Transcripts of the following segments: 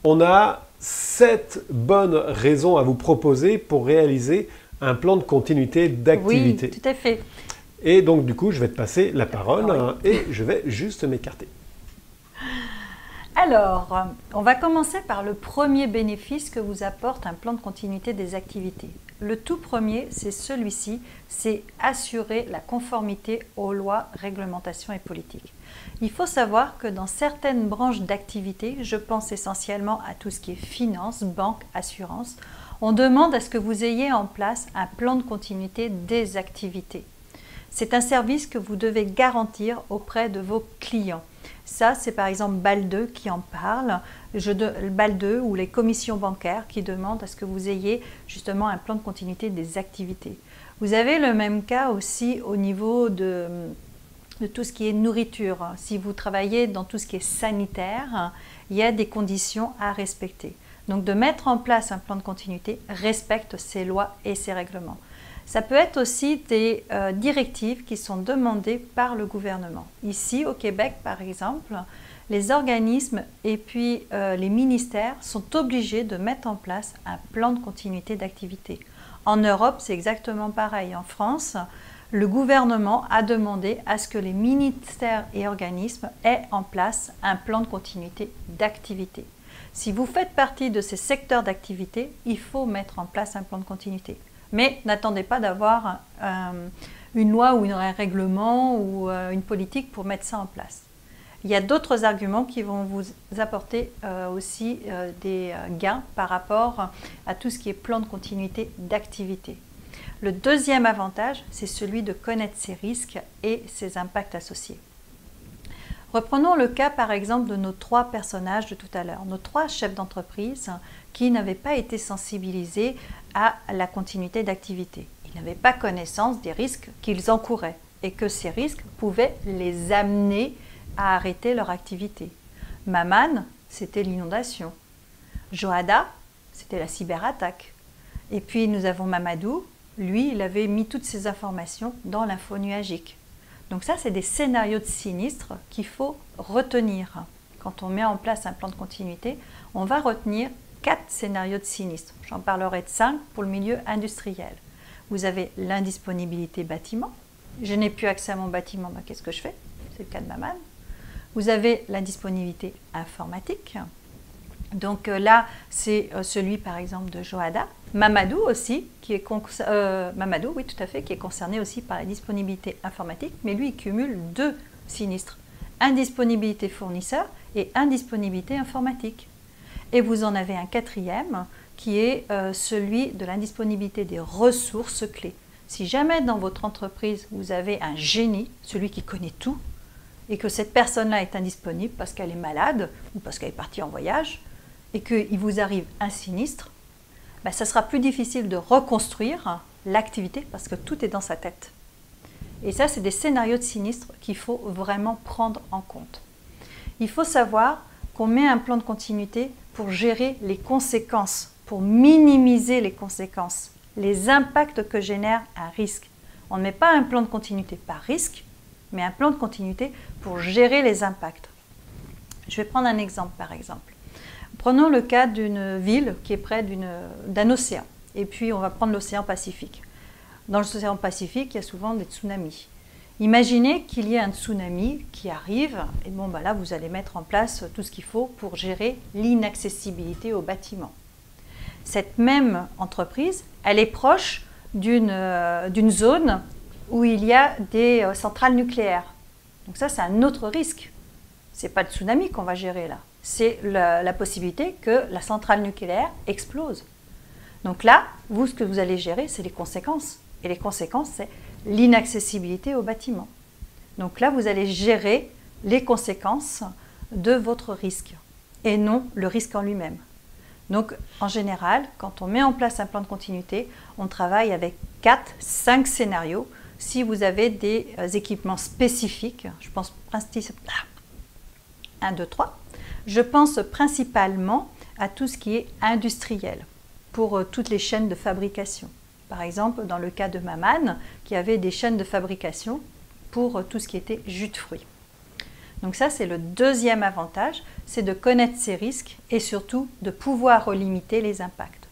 On a 7 bonnes raisons à vous proposer pour réaliser un plan de continuité d'activité. Oui, tout à fait. Et donc du coup, je vais te passer la parole Oui. et je vais juste m'écarter. Alors, on va commencer par le premier bénéfice que vous apporte un plan de continuité des activités. Le tout premier, c'est celui-ci, c'est assurer la conformité aux lois, réglementations et politiques. Il faut savoir que dans certaines branches d'activité, je pense essentiellement à tout ce qui est finance, banque, assurance, on demande à ce que vous ayez en place un plan de continuité des activités. C'est un service que vous devez garantir auprès de vos clients. Ça, c'est par exemple BAL2 qui en parle, BAL2 ou les commissions bancaires qui demandent à ce que vous ayez justement un plan de continuité des activités. Vous avez le même cas aussi au niveau de tout ce qui est nourriture. Si vous travaillez dans tout ce qui est sanitaire, il y a des conditions à respecter. Donc de mettre en place un plan de continuité respecte ces lois et ces règlements. Ça peut être aussi des directives qui sont demandées par le gouvernement. Ici, au Québec, par exemple, les organismes et puis les ministères sont obligés de mettre en place un plan de continuité d'activité. En Europe, c'est exactement pareil. En France, le gouvernement a demandé à ce que les ministères et organismes aient en place un plan de continuité d'activité. Si vous faites partie de ces secteurs d'activité, il faut mettre en place un plan de continuité. Mais n'attendez pas d'avoir une loi ou un règlement ou une politique pour mettre ça en place. Il y a d'autres arguments qui vont vous apporter aussi des gains par rapport à tout ce qui est plan de continuité d'activité. Le deuxième avantage, c'est celui de connaître ses risques et ses impacts associés. Reprenons le cas par exemple de nos 3 personnages de tout à l'heure, nos 3 chefs d'entreprise qui n'avaient pas été sensibilisés à la continuité d'activité. Ils n'avaient pas connaissance des risques qu'ils encouraient et que ces risques pouvaient les amener à arrêter leur activité. Maman, c'était l'inondation. Joada, c'était la cyberattaque. Et puis nous avons Mamadou, lui, il avait mis toutes ces informations dans l'info nuagique. Donc ça, c'est des scénarios de sinistres qu'il faut retenir. Quand on met en place un plan de continuité, on va retenir 4 scénarios de sinistres. J'en parlerai de 5 pour le milieu industriel. Vous avez l'indisponibilité bâtiment. Je n'ai plus accès à mon bâtiment, donc qu'est-ce que je fais? C'est le cas de Maman. Vous avez l'indisponibilité informatique. Donc là, c'est celui par exemple de Joada. Mamadou aussi, Mamadou, oui, tout à fait, qui est concerné aussi par la disponibilité informatique, mais lui, il cumule 2 sinistres. Indisponibilité fournisseur et indisponibilité informatique. Et vous en avez un 4e qui est celui de l'indisponibilité des ressources clés. Si jamais dans votre entreprise, vous avez un génie, celui qui connaît tout, et que cette personne-là est indisponible parce qu'elle est malade ou parce qu'elle est partie en voyage, et qu'il vous arrive un sinistre, ben, ça sera plus difficile de reconstruire l'activité parce que tout est dans sa tête. Et ça, c'est des scénarios de sinistres qu'il faut vraiment prendre en compte. Il faut savoir qu'on met un plan de continuité pour gérer les conséquences, pour minimiser les conséquences, les impacts que génère un risque. On ne met pas un plan de continuité par risque, mais un plan de continuité pour gérer les impacts. Je vais prendre un exemple par exemple. Prenons le cas d'une ville qui est près d'un océan. Et puis, on va prendre l'océan Pacifique. Dans l'océan Pacifique, il y a souvent des tsunamis. Imaginez qu'il y ait un tsunami qui arrive. Et bon, bah là, vous allez mettre en place tout ce qu'il faut pour gérer l'inaccessibilité aux bâtiments. Cette même entreprise, elle est proche d'une zone où il y a des centrales nucléaires. Donc ça, c'est un autre risque. Ce n'est pas le tsunami qu'on va gérer là. C'est la possibilité que la centrale nucléaire explose. Donc là, vous, ce que vous allez gérer, c'est les conséquences. Et les conséquences, c'est l'inaccessibilité au bâtiment. Donc là, vous allez gérer les conséquences de votre risque et non le risque en lui-même. Donc, en général, quand on met en place un plan de continuité, on travaille avec 4-5 scénarios. Si vous avez des équipements spécifiques, je pense 1, 2, 3. Je pense principalement à tout ce qui est industriel, pour toutes les chaînes de fabrication. Par exemple, dans le cas de Maman, qui avait des chaînes de fabrication pour tout ce qui était jus de fruits. Donc ça, c'est le deuxième avantage, c'est de connaître ses risques et surtout de pouvoir limiter les impacts.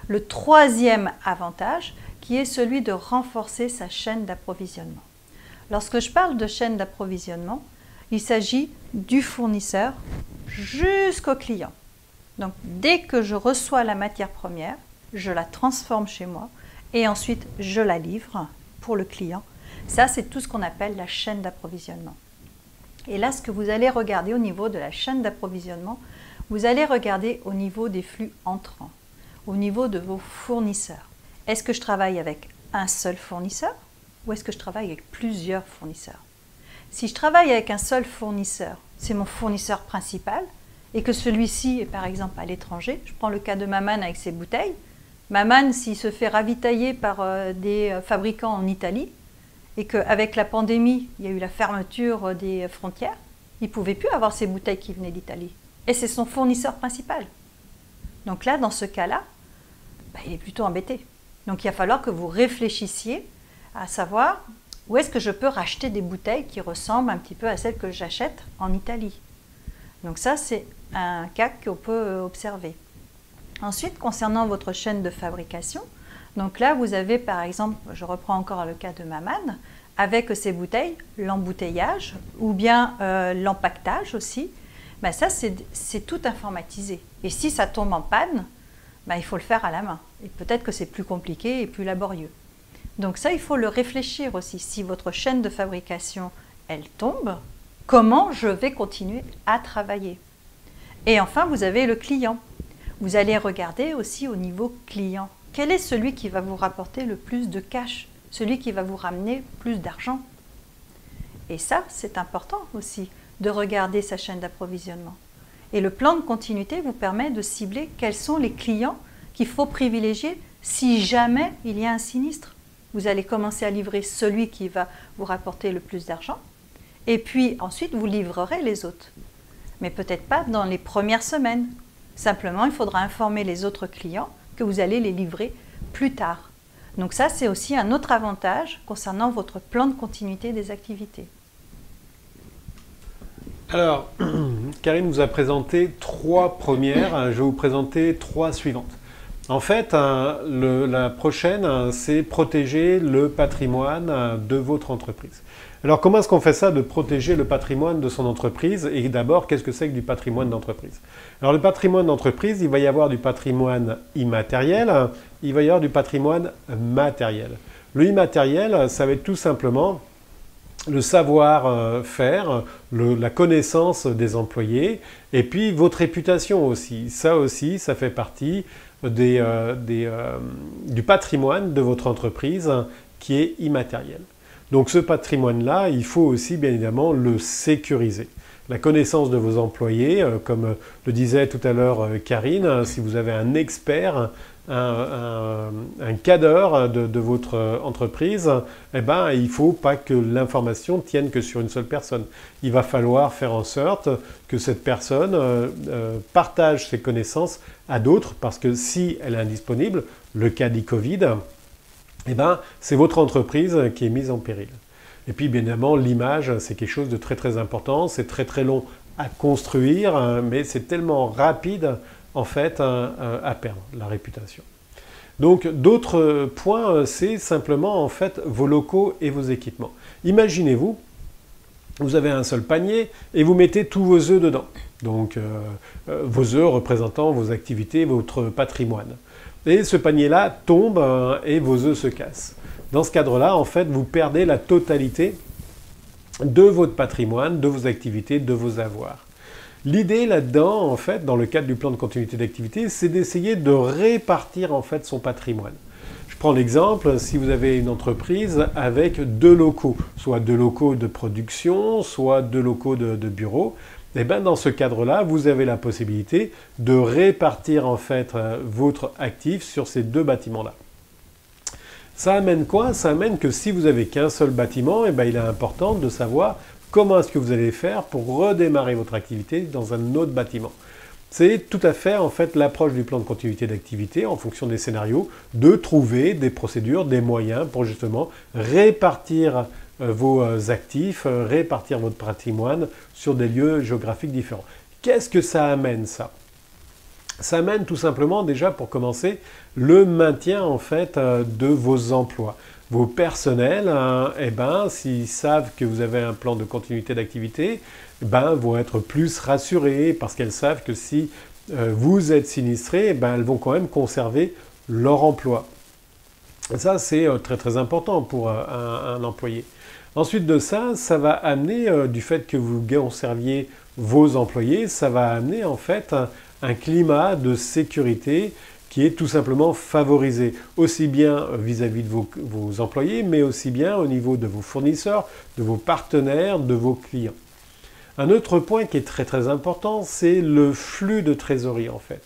Le troisième avantage, qui est celui de renforcer sa chaîne d'approvisionnement. Lorsque je parle de chaîne d'approvisionnement, il s'agit du fournisseur jusqu'au client. Donc dès que je reçois la matière première, je la transforme chez moi et ensuite je la livre pour le client. Ça, c'est tout ce qu'on appelle la chaîne d'approvisionnement. Et là, ce que vous allez regarder au niveau de la chaîne d'approvisionnement, vous allez regarder au niveau des flux entrants, au niveau de vos fournisseurs. Est-ce que je travaille avec un seul fournisseur ou est-ce que je travaille avec plusieurs fournisseurs? Si je travaille avec un seul fournisseur, c'est mon fournisseur principal, et que celui-ci est par exemple à l'étranger, je prends le cas de Maman avec ses bouteilles. Maman, s'il se fait ravitailler par des fabricants en Italie, et qu'avec la pandémie, il y a eu la fermeture des frontières, il ne pouvait plus avoir ses bouteilles qui venaient d'Italie. Et c'est son fournisseur principal. Donc là, dans ce cas-là, il est plutôt embêté. Donc il va falloir que vous réfléchissiez à savoir où est-ce que je peux racheter des bouteilles qui ressemblent un petit peu à celles que j'achète en Italie. Donc ça, c'est un cas qu'on peut observer. Ensuite, concernant votre chaîne de fabrication, donc là, vous avez par exemple, je reprends encore le cas de Maman, avec ces bouteilles, l'embouteillage ou bien l'empaquetage aussi, ça c'est tout informatisé. Et si ça tombe en panne, il faut le faire à la main. Et peut-être que c'est plus compliqué et plus laborieux. Donc ça, il faut le réfléchir aussi. Si votre chaîne de fabrication, elle tombe, comment je vais continuer à travailler? Et enfin, vous avez le client. Vous allez regarder aussi au niveau client. Quel est celui qui va vous rapporter le plus de cash? Celui qui va vous ramener plus d'argent? Et ça, c'est important aussi, de regarder sa chaîne d'approvisionnement. Et le plan de continuité vous permet de cibler quels sont les clients qu'il faut privilégier si jamais il y a un sinistre. Vous allez commencer à livrer celui qui va vous rapporter le plus d'argent et puis ensuite vous livrerez les autres. Mais peut-être pas dans les premières semaines. Simplement, il faudra informer les autres clients que vous allez les livrer plus tard. Donc ça, c'est aussi un autre avantage concernant votre plan de continuité des activités. Alors, Karine vous a présenté 3 premières, je vais vous présenter 3 suivantes. En fait, la prochaine, c'est protéger le patrimoine de votre entreprise. Alors, comment est-ce qu'on fait ça, de protéger le patrimoine de son entreprise? Et d'abord, qu'est-ce que c'est que du patrimoine d'entreprise? Alors, le patrimoine d'entreprise, il va y avoir du patrimoine immatériel, il va y avoir du patrimoine matériel. Le immatériel, ça va être tout simplement le savoir-faire, la connaissance des employés, et puis votre réputation aussi. Ça aussi, ça fait partie du patrimoine de votre entreprise qui est immatériel. Donc ce patrimoine-là, il faut aussi bien évidemment le sécuriser. La connaissance de vos employés, comme le disait tout à l'heure Karine, si vous avez un expert, un cadre de votre entreprise, il ne faut pas que l'information tienne que sur une seule personne. Il va falloir faire en sorte que cette personne partage ses connaissances à d'autres, parce que si elle est indisponible, le cas d'e-Covid, c'est votre entreprise qui est mise en péril. Et puis bien évidemment, l'image, c'est quelque chose de très très important, c'est très très long à construire, mais c'est tellement rapide en fait à perdre, la réputation. Donc d'autres points, c'est simplement en fait vos locaux et vos équipements. Imaginez-vous, vous avez un seul panier et vous mettez tous vos œufs dedans. Donc vos œufs représentant vos activités, votre patrimoine. Et ce panier-là tombe et vos œufs se cassent. Dans ce cadre-là, en fait, vous perdez la totalité de votre patrimoine, de vos activités, de vos avoirs. L'idée là-dedans, en fait, dans le cadre du plan de continuité d'activité, c'est d'essayer de répartir en fait son patrimoine. Je prends l'exemple, si vous avez une entreprise avec 2 locaux, soit 2 locaux de production, soit 2 locaux de bureau, et dans ce cadre-là, vous avez la possibilité de répartir en fait votre actif sur ces 2 bâtiments-là. Ça amène quoi? Ça amène que si vous n'avez qu'un seul bâtiment, il est important de savoir comment est-ce que vous allez faire pour redémarrer votre activité dans un autre bâtiment. C'est tout à fait en fait l'approche du plan de continuité d'activité en fonction des scénarios, de trouver des procédures, des moyens pour justement répartir vos actifs, répartir votre patrimoine sur des lieux géographiques différents. Qu'est-ce que ça amène ça? Ça amène tout simplement déjà pour commencer le maintien en fait de vos emplois. Vos personnels, eh ben, s'ils savent que vous avez un plan de continuité d'activité, eh ben, vont être plus rassurés parce qu'elles savent que si vous êtes sinistré, eh ben, elles vont quand même conserver leur emploi. Et ça, c'est très très important pour un employé. Ensuite de ça, ça va amener, du fait que vous conserviez vos employés, ça va amener en fait un climat de sécurité qui est tout simplement favorisé, aussi bien vis-à-vis de vos employés, mais aussi bien au niveau de vos fournisseurs, de vos partenaires, de vos clients. Un autre point qui est très très important, c'est le flux de trésorerie en fait.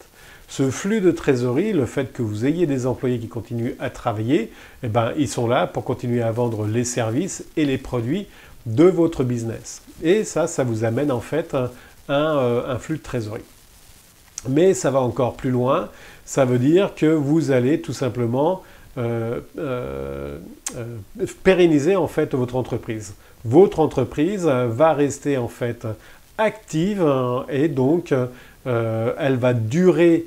Ce flux de trésorerie, le fait que vous ayez des employés qui continuent à travailler, eh ben, ils sont là pour continuer à vendre les services et les produits de votre business. Et ça vous amène en fait un flux de trésorerie. Mais ça va encore plus loin, ça veut dire que vous allez tout simplement pérenniser en fait votre entreprise. Votre entreprise va rester en fait active et donc elle va durer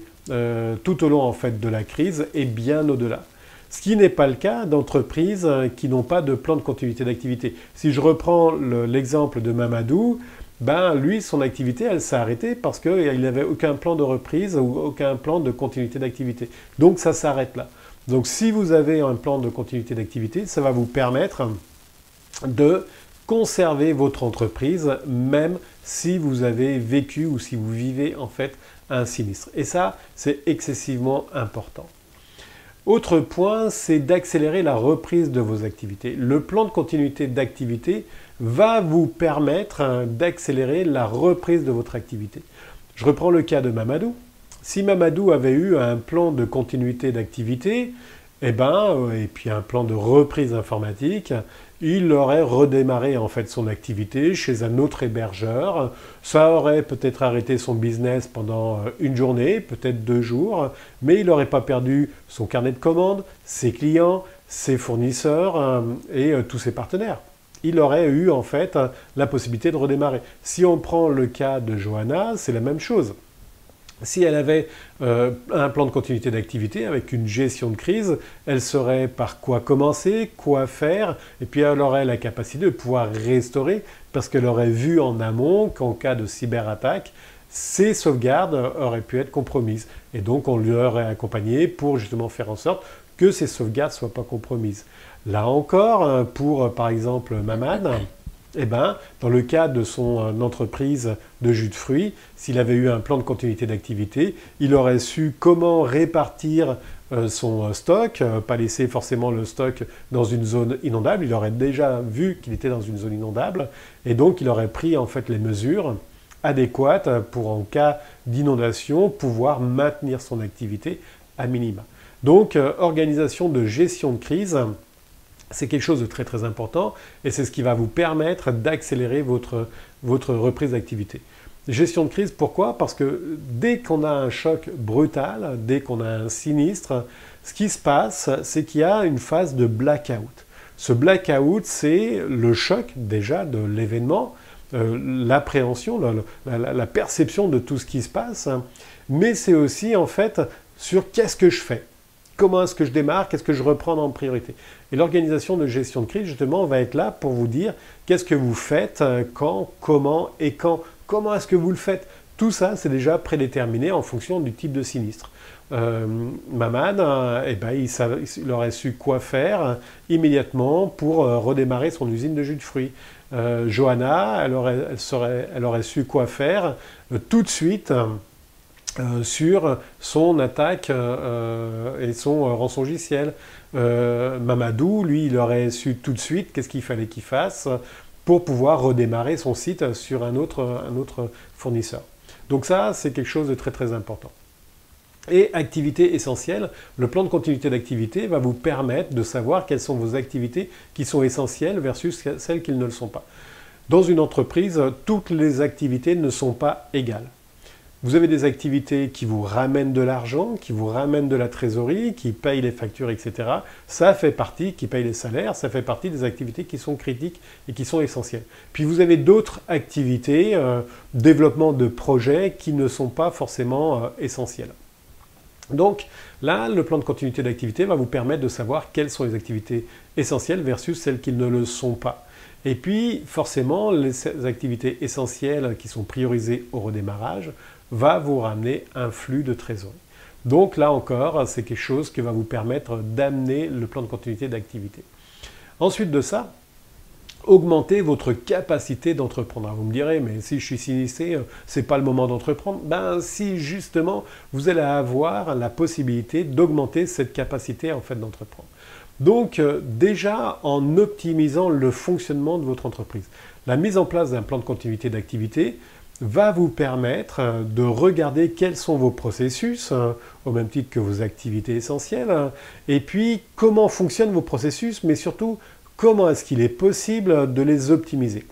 tout au long en fait de la crise et bien au-delà. Ce qui n'est pas le cas d'entreprises qui n'ont pas de plan de continuité d'activité. Si je reprends l'exemple de Mamadou, ben lui, son activité, elle s'est arrêtée parce qu'il n'avait aucun plan de reprise ou aucun plan de continuité d'activité. Donc ça s'arrête là. Donc si vous avez un plan de continuité d'activité, ça va vous permettre de conserver votre entreprise même si vous avez vécu ou si vous vivez en fait un sinistre. Et ça, c'est excessivement important. Autre point, c'est d'accélérer la reprise de vos activités. Le plan de continuité d'activité va vous permettre d'accélérer la reprise de votre activité. Je reprends le cas de Mamadou. Si Mamadou avait eu un plan de continuité d'activité, et puis un plan de reprise informatique, il aurait redémarré en fait son activité chez un autre hébergeur. Ça aurait peut-être arrêté son business pendant une journée, peut-être 2 jours, mais il n'aurait pas perdu son carnet de commandes, ses clients, ses fournisseurs et tous ses partenaires. Il aurait eu en fait la possibilité de redémarrer. Si on prend le cas de Johanna, c'est la même chose. Si elle avait un plan de continuité d'activité avec une gestion de crise, elle saurait par quoi commencer, quoi faire, et puis elle aurait la capacité de pouvoir restaurer parce qu'elle aurait vu en amont qu'en cas de cyberattaque, ses sauvegardes auraient pu être compromises. Et donc on lui aurait accompagné pour justement faire en sorte que ces sauvegardes ne soient pas compromises. Là encore, pour par exemple Mamad, eh ben, dans le cas de son entreprise de jus de fruits, s'il avait eu un plan de continuité d'activité, il aurait su comment répartir son stock, pas laisser forcément le stock dans une zone inondable. Il aurait déjà vu qu'il était dans une zone inondable et donc il aurait pris en fait les mesures adéquates pour en cas d'inondation pouvoir maintenir son activité à minima. Donc organisation de gestion de crise. C'est quelque chose de très très important et c'est ce qui va vous permettre d'accélérer votre reprise d'activité. Gestion de crise, pourquoi? Parce que dès qu'on a un choc brutal, dès qu'on a un sinistre, ce qui se passe, c'est qu'il y a une phase de blackout. Ce blackout, c'est le choc déjà de l'événement, l'appréhension, la perception de tout ce qui se passe, mais c'est aussi en fait sur qu'est-ce que je fais? Comment est-ce que je démarre? Qu'est-ce que je reprends en priorité? Et l'organisation de gestion de crise, justement, va être là pour vous dire qu'est-ce que vous faites, quand, comment et quand. Comment est-ce que vous le faites? Tout ça, c'est déjà prédéterminé en fonction du type de sinistre. Mamad, il aurait su quoi faire immédiatement pour redémarrer son usine de jus de fruits. Johanna, elle aurait su quoi faire tout de suite sur son attaque et son rançongiciel. Mamadou, lui, il aurait su tout de suite qu'est-ce qu'il fallait qu'il fasse pour pouvoir redémarrer son site sur un autre fournisseur. Donc ça, c'est quelque chose de très très important. Et activité essentielle, le plan de continuité d'activité va vous permettre de savoir quelles sont vos activités qui sont essentielles versus celles qui ne le sont pas. Dans une entreprise, toutes les activités ne sont pas égales. Vous avez des activités qui vous ramènent de l'argent, qui vous ramènent de la trésorerie, qui payent les factures, etc. Ça fait partie, qui payent les salaires, ça fait partie des activités qui sont critiques et qui sont essentielles. Puis vous avez d'autres activités, développement de projets qui ne sont pas forcément essentielles. Donc là, le plan de continuité d'activité va vous permettre de savoir quelles sont les activités essentielles versus celles qui ne le sont pas. Et puis, forcément, les activités essentielles qui sont priorisées au redémarrage va vous ramener un flux de trésorerie. Donc là encore, c'est quelque chose qui va vous permettre d'amener le plan de continuité d'activité. Ensuite de ça, augmenter votre capacité d'entreprendre. Alors vous me direz, mais si je suis sinistré, c'est pas le moment d'entreprendre. Ben si justement, vous allez avoir la possibilité d'augmenter cette capacité en fait d'entreprendre. Donc déjà en optimisant le fonctionnement de votre entreprise. La mise en place d'un plan de continuité d'activité va vous permettre de regarder quels sont vos processus, au même titre que vos activités essentielles, et puis comment fonctionnent vos processus, mais surtout comment est-ce qu'il est possible de les optimiser.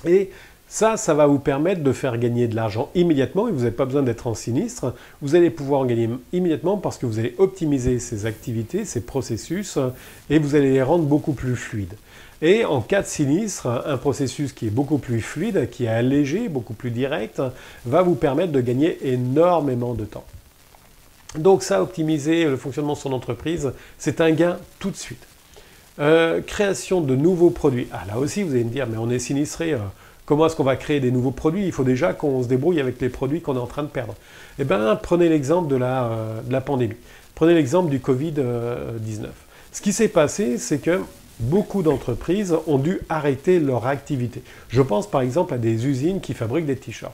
Et ça va vous permettre de faire gagner de l'argent immédiatement et vous n'avez pas besoin d'être en sinistre. Vous allez pouvoir en gagner immédiatement parce que vous allez optimiser ces activités, ces processus et vous allez les rendre beaucoup plus fluides. Et en cas de sinistre, un processus qui est beaucoup plus fluide, qui est allégé, beaucoup plus direct, va vous permettre de gagner énormément de temps. Donc ça, optimiser le fonctionnement de son entreprise, c'est un gain tout de suite. Création de nouveaux produits. Ah là aussi, vous allez me dire, mais on est sinistré. Comment est-ce qu'on va créer des nouveaux produits? Il faut déjà qu'on se débrouille avec les produits qu'on est en train de perdre. Eh bien, prenez l'exemple de la pandémie. Prenez l'exemple du Covid-19. Ce qui s'est passé, c'est que beaucoup d'entreprises ont dû arrêter leur activité. Je pense par exemple à des usines qui fabriquent des t-shirts.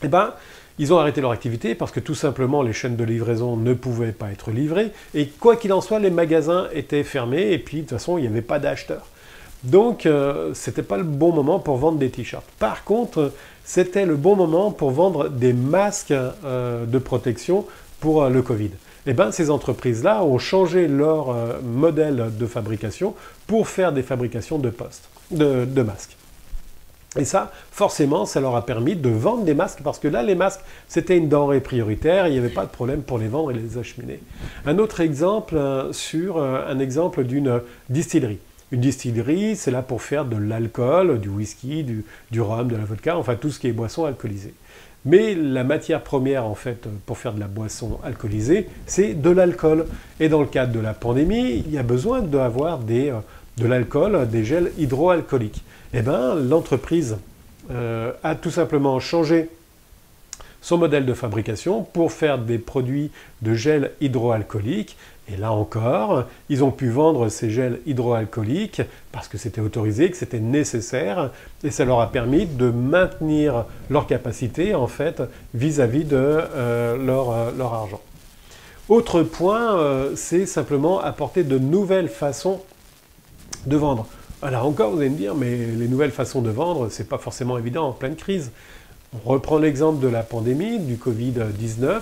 Eh bien, ils ont arrêté leur activité parce que tout simplement les chaînes de livraison ne pouvaient pas être livrées et quoi qu'il en soit, les magasins étaient fermés et puis de toute façon, il n'y avait pas d'acheteurs. Donc, ce n'était pas le bon moment pour vendre des t-shirts. Par contre, c'était le bon moment pour vendre des masques de protection pour le Covid. Eh bien, ces entreprises-là ont changé leur modèle de fabrication pour faire des fabrications de masques. Et ça, forcément, ça leur a permis de vendre des masques parce que là, les masques, c'était une denrée prioritaire, il n'y avait pas de problème pour les vendre et les acheminer. Un autre exemple un exemple d'une distillerie. Une distillerie, c'est là pour faire de l'alcool, du whisky, du rhum, de la vodka, enfin tout ce qui est boisson alcoolisée. Mais la matière première, en fait, pour faire de la boisson alcoolisée, c'est de l'alcool. Et dans le cadre de la pandémie, il y a besoin d'avoir de l'alcool, des gels hydroalcooliques. Eh bien, l'entreprise a tout simplement changé son modèle de fabrication pour faire des produits de gel hydroalcoolique. Et là encore, ils ont pu vendre ces gels hydroalcooliques parce que c'était autorisé, que c'était nécessaire, et ça leur a permis de maintenir leur capacité en fait vis-à-vis de leur argent. Autre point, c'est simplement apporter de nouvelles façons de vendre. Alors encore, vous allez me dire, mais les nouvelles façons de vendre, c'est pas forcément évident en pleine crise. On reprend l'exemple de la pandémie, du Covid-19.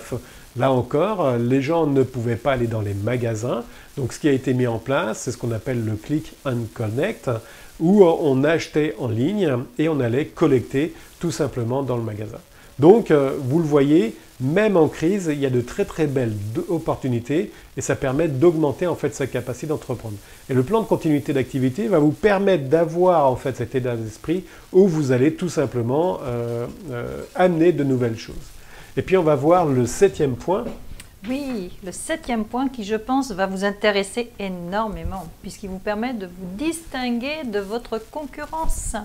Là encore, les gens ne pouvaient pas aller dans les magasins. Donc ce qui a été mis en place, c'est ce qu'on appelle le Click and Connect, où on achetait en ligne et on allait collecter tout simplement dans le magasin. Donc, vous le voyez, même en crise, il y a de très très belles opportunités et ça permet d'augmenter en fait sa capacité d'entreprendre. Et le plan de continuité d'activité va vous permettre d'avoir en fait cet état d'esprit où vous allez tout simplement amener de nouvelles choses. Et puis on va voir le 7e point. Oui, le 7e point qui, je pense, va vous intéresser énormément puisqu'il vous permet de vous distinguer de votre concurrence.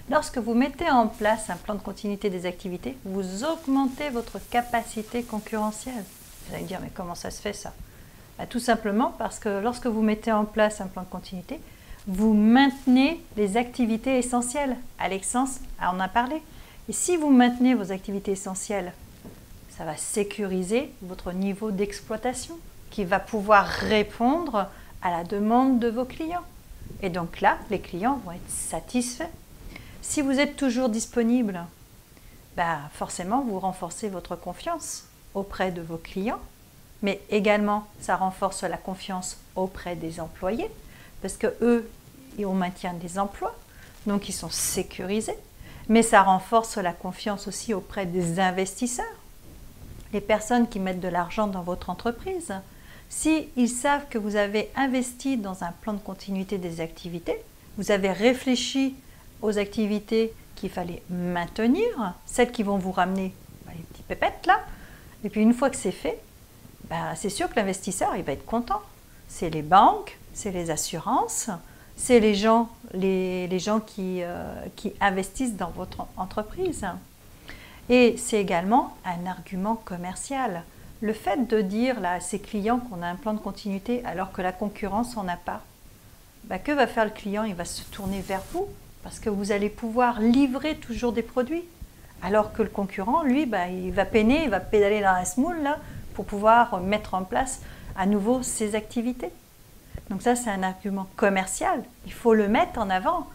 Lorsque vous mettez en place un plan de continuité des activités, vous augmentez votre capacité concurrentielle. Vous allez me dire, mais comment ça se fait ça? Tout simplement parce que lorsque vous mettez en place un plan de continuité, vous maintenez les activités essentielles. Alexandre en a parlé. Et si vous maintenez vos activités essentielles, ça va sécuriser votre niveau d'exploitation qui va pouvoir répondre à la demande de vos clients. Et donc là, les clients vont être satisfaits. Si vous êtes toujours disponible, forcément, vous renforcez votre confiance auprès de vos clients, mais également, ça renforce la confiance auprès des employés, parce qu'eux, on maintient des emplois, donc ils sont sécurisés. Mais ça renforce la confiance aussi auprès des investisseurs, les personnes qui mettent de l'argent dans votre entreprise. S'ils savent que vous avez investi dans un plan de continuité des activités, vous avez réfléchi aux activités qu'il fallait maintenir, celles qui vont vous ramener les petits pépettes là, et puis une fois que c'est fait, c'est sûr que l'investisseur il va être content. C'est les banques, c'est les assurances, c'est les gens qui investissent dans votre entreprise. Et c'est également un argument commercial. Le fait de dire là, à ses clients qu'on a un plan de continuité alors que la concurrence n'en a pas, que va faire le client? Il va se tourner vers vous parce que vous allez pouvoir livrer toujours des produits. Alors que le concurrent, lui, il va peiner, il va pédaler dans la semoule là, pour pouvoir mettre en place à nouveau ses activités. Donc ça, c'est un argument commercial. Il faut le mettre en avant.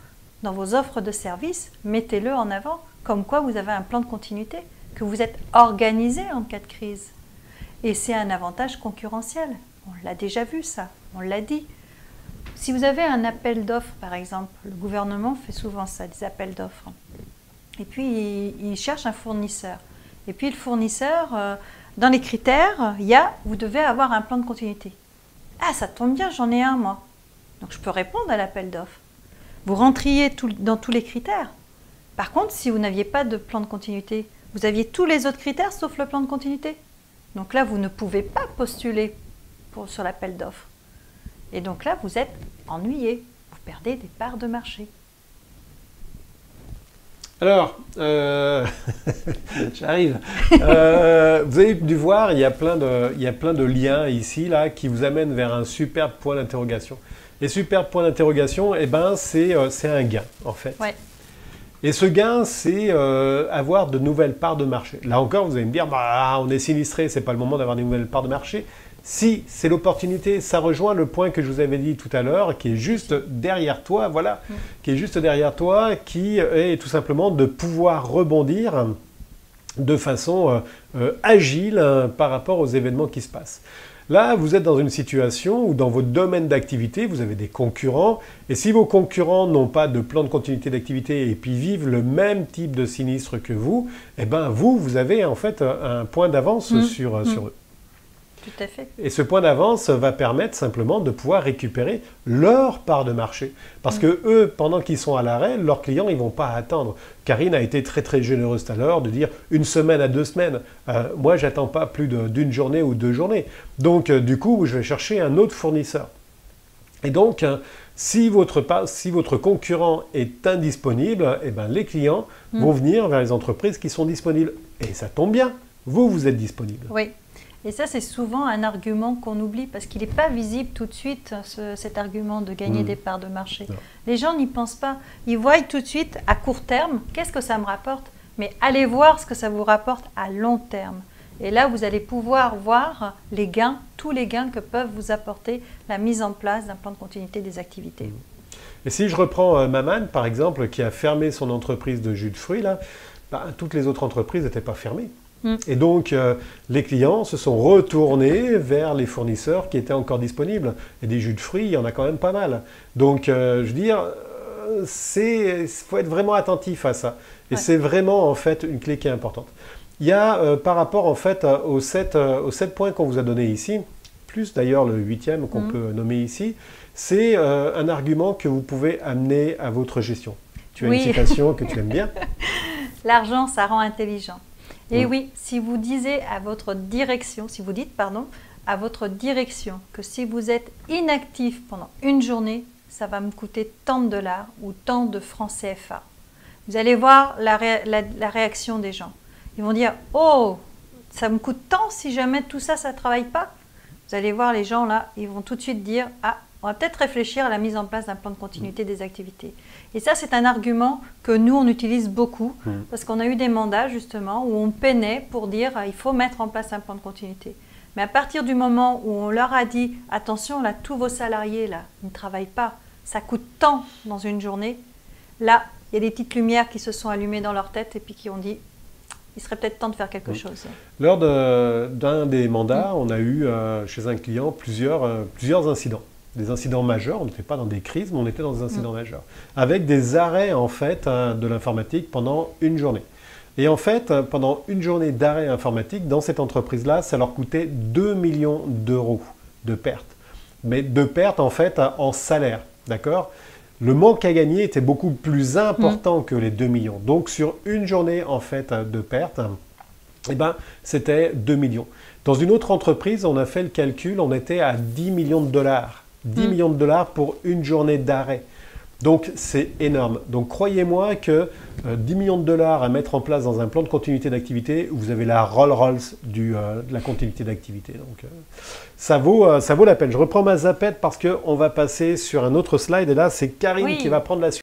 Dans vos offres de services, mettez-le en avant, comme quoi vous avez un plan de continuité, que vous êtes organisé en cas de crise. Et c'est un avantage concurrentiel. On l'a déjà vu ça, on l'a dit. Si vous avez un appel d'offres, par exemple, le gouvernement fait souvent ça, des appels d'offres. Et puis, il cherche un fournisseur. Et puis, le fournisseur, dans les critères, vous devez avoir un plan de continuité. Ah, ça tombe bien, j'en ai un, moi. Donc, je peux répondre à l'appel d'offres. Vous rentriez dans tous les critères. Par contre, si vous n'aviez pas de plan de continuité, vous aviez tous les autres critères sauf le plan de continuité. Donc là, vous ne pouvez pas postuler sur l'appel d'offres. Et donc là, vous êtes ennuyé. Vous perdez des parts de marché. Alors, j'arrive. Vous avez dû voir, il y a plein de liens ici là, qui vous amènent vers un superbe point d'interrogation. Et superbe point d'interrogation, c'est un gain en fait. Ouais. Et ce gain, c'est avoir de nouvelles parts de marché. Là encore, vous allez me dire, on est sinistré, c'est pas le moment d'avoir des nouvelles parts de marché. Si, c'est l'opportunité, ça rejoint le point que je vous avais dit tout à l'heure, qui est juste derrière toi, voilà, qui est juste derrière toi, qui est tout simplement de pouvoir rebondir de façon agile par rapport aux événements qui se passent. Là, vous êtes dans une situation où dans votre domaine d'activité, vous avez des concurrents, et si vos concurrents n'ont pas de plan de continuité d'activité et puis vivent le même type de sinistre que vous, vous avez en fait un point d'avance sur eux. Tout à fait. Et ce point d'avance va permettre simplement de pouvoir récupérer leur part de marché. Parce que eux, pendant qu'ils sont à l'arrêt, leurs clients, ils ne vont pas attendre. Karine a été très très généreuse tout à l'heure de dire 1 semaine à 2 semaines. Moi, j'attends pas plus d'une journée ou 2 journées. Donc, du coup, je vais chercher un autre fournisseur. Et donc, si votre concurrent est indisponible, les clients vont venir vers les entreprises qui sont disponibles. Et ça tombe bien, vous êtes disponible. Oui. Et ça, c'est souvent un argument qu'on oublie parce qu'il n'est pas visible tout de suite, cet argument de gagner des parts de marché. Non. Les gens n'y pensent pas. Ils voient tout de suite, à court terme, qu'est-ce que ça me rapporte? Mais allez voir ce que ça vous rapporte à long terme. Et là, vous allez pouvoir voir les gains, tous les gains que peuvent vous apporter la mise en place d'un plan de continuité des activités. Et si je reprends Maman, par exemple, qui a fermé son entreprise de jus de fruits, là, toutes les autres entreprises n'étaient pas fermées. Et donc, les clients se sont retournés vers les fournisseurs qui étaient encore disponibles. Et des jus de fruits, il y en a quand même pas mal. Donc, je veux dire, il faut être vraiment attentif à ça. Et c'est vraiment, en fait, une clé qui est importante. Il y a, par rapport, en fait, aux 7 points qu'on vous a donnés ici, plus d'ailleurs le 8e qu'on peut nommer ici, c'est un argument que vous pouvez amener à votre gestion. Tu as une citation que tu aimes bien. L'argent, ça rend intelligent. Et oui, si vous disiez à votre direction, à votre direction que si vous êtes inactif pendant une journée, ça va me coûter tant de dollars ou tant de francs CFA. Vous allez voir la réaction des gens. Ils vont dire « Oh, ça me coûte tant si jamais tout ça, ça ne travaille pas ?» Vous allez voir les gens là, ils vont tout de suite dire « Ah, on va peut-être réfléchir à la mise en place d'un plan de continuité des activités. » Et ça, c'est un argument que nous, on utilise beaucoup parce qu'on a eu des mandats justement où on peinait pour dire il faut mettre en place un plan de continuité. Mais à partir du moment où on leur a dit attention, là, tous vos salariés là, ils ne travaillent pas, ça coûte tant dans une journée, là, il y a des petites lumières qui se sont allumées dans leur tête et puis qui ont dit il serait peut-être temps de faire quelque chose. Lors d'un des mandats, on a eu chez un client plusieurs incidents. des incidents majeurs. On n'était pas dans des crises, mais on était dans des incidents majeurs. Avec des arrêts, en fait, de l'informatique pendant une journée. Et en fait, pendant une journée d'arrêt informatique, dans cette entreprise-là, ça leur coûtait 2 millions d'euros de pertes. Mais de pertes, en fait, en salaire, d'accord? Le manque à gagner était beaucoup plus important que les 2 millions. Donc, sur une journée, en fait, de pertes, eh ben, c'était 2 millions. Dans une autre entreprise, on a fait le calcul, on était à 10 millions de dollars. 10 millions de dollars pour une journée d'arrêt. Donc, c'est énorme. Donc, croyez-moi que 10 millions de dollars à mettre en place dans un plan de continuité d'activité, vous avez la Rolls-Royce de la continuité d'activité. Donc, ça vaut la peine. Je reprends ma zapette parce qu'on va passer sur un autre slide. Et là, c'est Karine qui va prendre la suite.